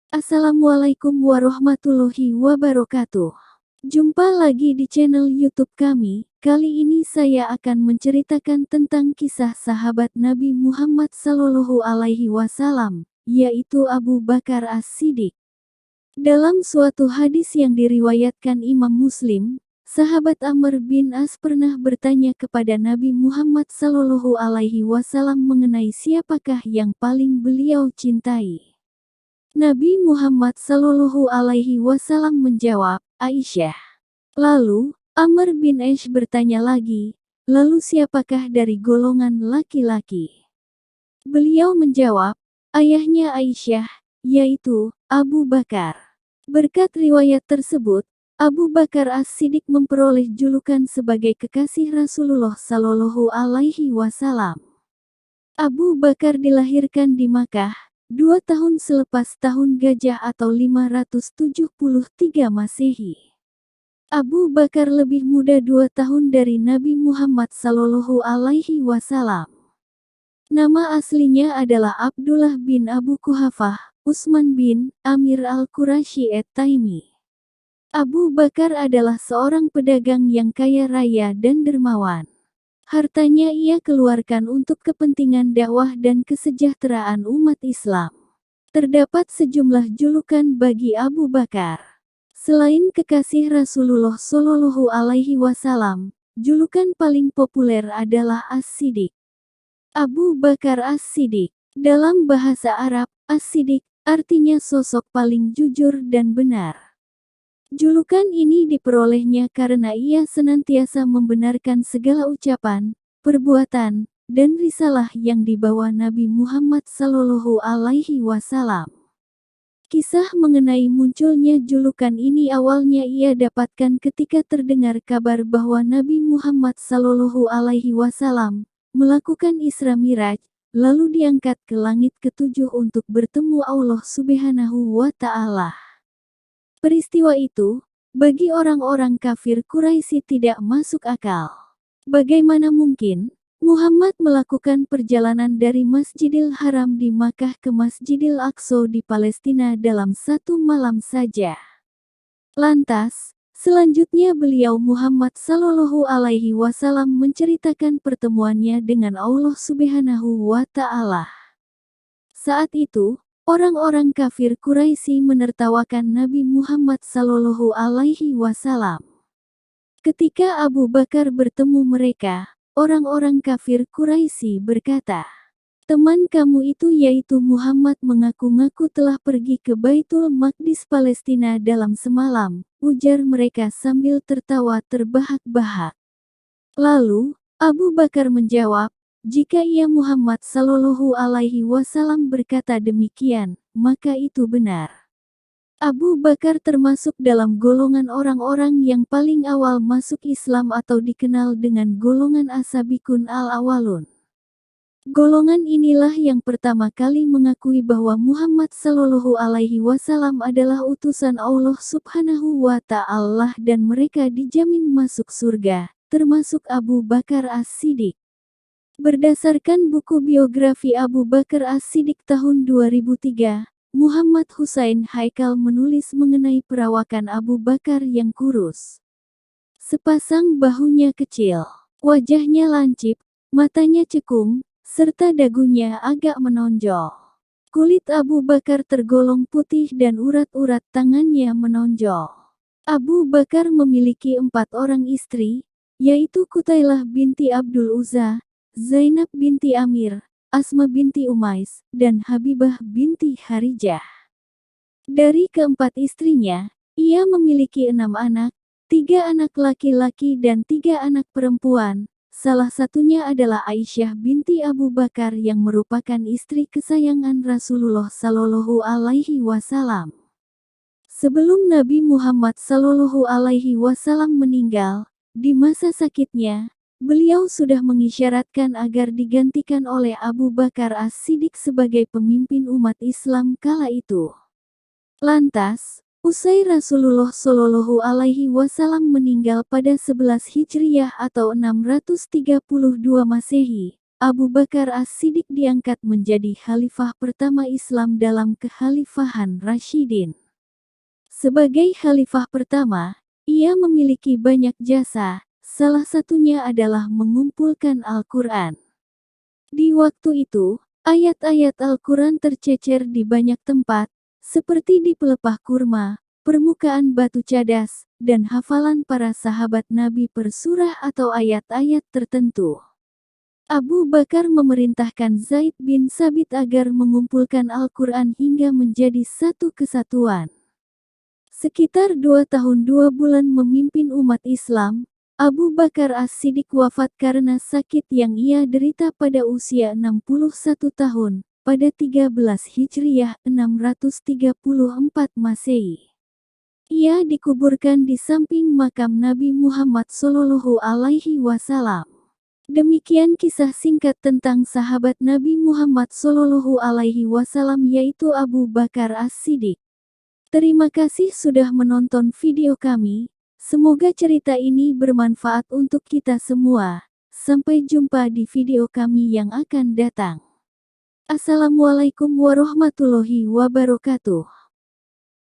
Assalamualaikum warahmatullahi wabarakatuh. Jumpa lagi di channel YouTube kami. Kali ini saya akan menceritakan tentang kisah sahabat Nabi Muhammad SAW, yaitu Abu Bakar As-Siddiq. Dalam suatu hadis yang diriwayatkan Imam Muslim, sahabat Amr bin As pernah bertanya kepada Nabi Muhammad SAW mengenai siapakah yang paling beliau cintai. Nabi Muhammad SAW menjawab, Aisyah. Lalu, Amr bin As bertanya lagi, lalu siapakah dari golongan laki-laki? Beliau menjawab, ayahnya Aisyah, yaitu Abu Bakar. Berkat riwayat tersebut, Abu Bakar As-Siddiq memperoleh julukan sebagai kekasih Rasulullah SAW. Abu Bakar dilahirkan di Makkah 2 tahun selepas tahun gajah atau 573 Masehi. Abu Bakar lebih muda 2 tahun dari Nabi Muhammad SAW. Nama aslinya adalah Abdullah bin Abu Quhafah, Utsman bin Amir al-Qurashi at-Taimi. Abu Bakar adalah seorang pedagang yang kaya raya dan dermawan. Hartanya ia keluarkan untuk kepentingan dakwah dan kesejahteraan umat Islam. Terdapat sejumlah julukan bagi Abu Bakar. Selain kekasih Rasulullah SAW, julukan paling populer adalah As-Siddiq. Abu Bakar As-Siddiq. Dalam bahasa Arab, As-Siddiq artinya sosok paling jujur dan benar. Julukan ini diperolehnya karena ia senantiasa membenarkan segala ucapan, perbuatan, dan risalah yang dibawa Nabi Muhammad SAW. Kisah mengenai munculnya julukan ini awalnya ia dapatkan ketika terdengar kabar bahwa Nabi Muhammad SAW melakukan Isra Miraj, lalu diangkat ke langit ketujuh untuk bertemu Allah Subhanahu wa Ta'ala. Peristiwa itu, bagi orang-orang kafir Quraisy tidak masuk akal. Bagaimana mungkin Muhammad melakukan perjalanan dari Masjidil Haram di Makkah ke Masjidil Aqsa di Palestina dalam 1 malam saja? Lantas, selanjutnya beliau Muhammad SAW menceritakan pertemuannya dengan Allah Subhanahu wa Ta'ala. Saat itu, orang-orang kafir Quraisy menertawakan Nabi Muhammad SAW. Ketika Abu Bakar bertemu mereka, orang-orang kafir Quraisy berkata, teman kamu itu yaitu Muhammad mengaku-ngaku telah pergi ke Baitul Maqdis Palestina dalam semalam, ujar mereka sambil tertawa terbahak-bahak. Lalu, Abu Bakar menjawab, jika ia Muhammad SAW berkata demikian, maka itu benar. Abu Bakar termasuk dalam golongan orang-orang yang paling awal masuk Islam atau dikenal dengan golongan As-Sabiqun al-Awwalun. Golongan inilah yang pertama kali mengakui bahwa Muhammad SAW adalah utusan Allah Subhanahu wa Ta'ala dan mereka dijamin masuk surga, termasuk Abu Bakar As-Siddiq. Berdasarkan buku biografi Abu Bakar As-Siddiq tahun 2003, Muhammad Husain Haikal menulis mengenai perawakan Abu Bakar yang kurus. Sepasang bahunya kecil, wajahnya lancip, matanya cekung, serta dagunya agak menonjol. Kulit Abu Bakar tergolong putih dan urat-urat tangannya menonjol. Abu Bakar memiliki 4 orang istri, yaitu Qutailah binti Abdul Uzza, Zainab binti Amir, Asma binti Umais, dan Habibah binti Harijah. Dari keempat istrinya, ia memiliki 6 anak, 3 anak laki-laki dan 3 anak perempuan. Salah satunya adalah Aisyah binti Abu Bakar yang merupakan istri kesayangan Rasulullah SAW. Sebelum Nabi Muhammad SAW meninggal, di masa sakitnya, beliau sudah mengisyaratkan agar digantikan oleh Abu Bakar As-Siddiq sebagai pemimpin umat Islam kala itu. Lantas, usai Rasulullah SAW meninggal pada 11 Hijriyah atau 632 Masehi, Abu Bakar As-Siddiq diangkat menjadi khalifah pertama Islam dalam kekhalifahan Rasyidin. Sebagai khalifah pertama, ia memiliki banyak jasa, salah satunya adalah mengumpulkan Al-Quran. Di waktu itu, ayat-ayat Al-Quran tercecer di banyak tempat, seperti di pelepah kurma, permukaan batu cadas, dan hafalan para sahabat Nabi per surah atau ayat-ayat tertentu. Abu Bakar memerintahkan Zaid bin Sabit agar mengumpulkan Al-Quran hingga menjadi satu kesatuan. Sekitar 2 tahun 2 bulan memimpin umat Islam, Abu Bakar As-Siddiq wafat karena sakit yang ia derita pada usia 61 tahun, pada 13 Hijriah 634 Masehi. Ia dikuburkan di samping makam Nabi Muhammad SAW. Demikian kisah singkat tentang sahabat Nabi Muhammad SAW yaitu Abu Bakar As-Siddiq. Terima kasih sudah menonton video kami. Semoga cerita ini bermanfaat untuk kita semua. Sampai jumpa di video kami yang akan datang. Assalamualaikum warahmatullahi wabarakatuh.